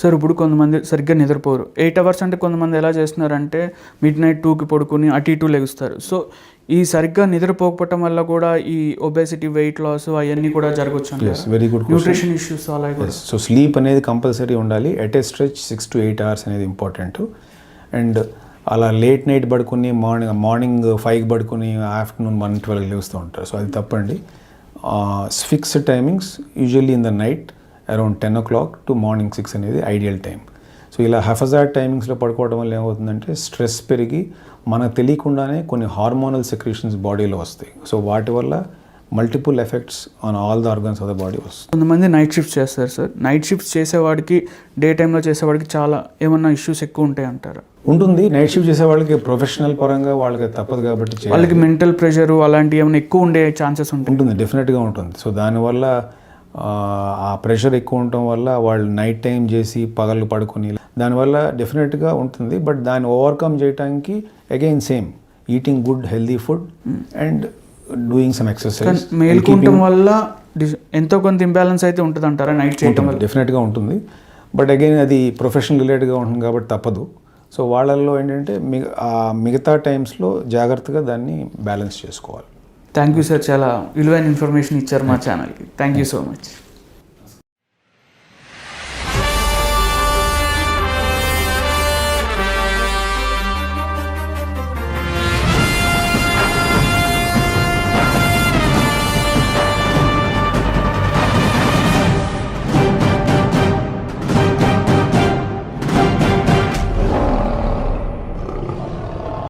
Sir ఇప్పుడు కొంతమంది సరిగ్గా నిద్రపోరు. 8 అవర్స్ అంటే కొంతమంది ఎలా చేస్తున్నారంటే మిడ్‌నైట్ 2కి పడుకొని అటు ఇటు లెగుస్తారు. సో ఈ సరిగ్గా నిద్రపోకపోవటం వల్ల కూడా ఈ ఒబేసిటీ, వెయిట్ లాస్ అవన్నీ కూడా జరగవచ్చు అంటారా? వెరీ గుడ్ న్యూట్రిషన్ ఇష్యూస్ అలాగే కూడా. సో స్లీప్ అనేది కంపల్సరీ ఉండాలి. At a stretch 6 to 8 hours అనేది ఇంపార్టెంట్. అండ్ అలా లేట్ నైట్ పడుకుని మార్నింగ్ 5కి పడుకుని ఆఫ్టర్నూన్ 1-12 లేస్తూ ఉంటారు. సో అది తప్పండి. Fixed timings usually in the night around 10 o'clock to morning 6 అనేది ఐడియల్ టైం. సో ఇలా హెఫజార్డ్ టైమింగ్స్లో పడుకోవడం వల్ల ఏమవుతుందంటే స్ట్రెస్ పెరిగి మనకు తెలియకుండానే కొన్ని హార్మోనల్ సెక్రీషన్స్ బాడీలో వస్తాయి. సో వాటి వల్ల multiple effects on all the organs of the body వస్తుంది. కొంతమంది నైట్ షిఫ్ట్స్ చేస్తారు సార్. నైట్ షిఫ్ట్స్ చేసేవాడికి డే టైంలో చేసేవాడికి చాలా ఏమన్నా ఇష్యూస్ ఎక్కువ ఉంటాయి అంటారా? ఉంటుంది. నైట్ షిఫ్ట్ చేసే వాళ్ళకి ప్రొఫెషనల్ పరంగా వాళ్ళకి తప్పదు కాబట్టి వాళ్ళకి మెంటల్ ప్రెషర్ అలాంటివి ఏమైనా ఎక్కువ ఉండే ఛాన్సెస్ ఉంటుంది. డెఫినెట్గా ఉంటుంది. సో దానివల్ల ఆ ప్రెషర్ ఎక్కువ ఉండటం వల్ల వాళ్ళు నైట్ టైం చేసి పగళ్ళు పడుకొని దానివల్ల డెఫినెట్గా ఉంటుంది. బట్ దాన్ని ఓవర్కమ్ చేయడానికి again same eating good healthy food and doing some exercise. మేల్కొనటం వల్ల ఎంతో కొంత ఇంబ్యాలెన్స్ అయితే ఉంటుంది అంటారా నైట్ చేయటం వల్ల? డెఫినెట్గా ఉంటుంది. బట్ అగైన్ అది ప్రొఫెషనల్ రిలేటెడ్గా ఉంటుంది కాబట్టి తప్పదు. సో వాళ్ళల్లో ఏంటంటే మిగతా టైమ్స్లో జాగ్రత్తగా దాన్ని బ్యాలెన్స్ చేసుకోవాలి. థ్యాంక్ యూ సార్, చాలా విలువైన ఇన్ఫర్మేషన్ ఇచ్చారు మా ఛానల్కి. Thank you so much.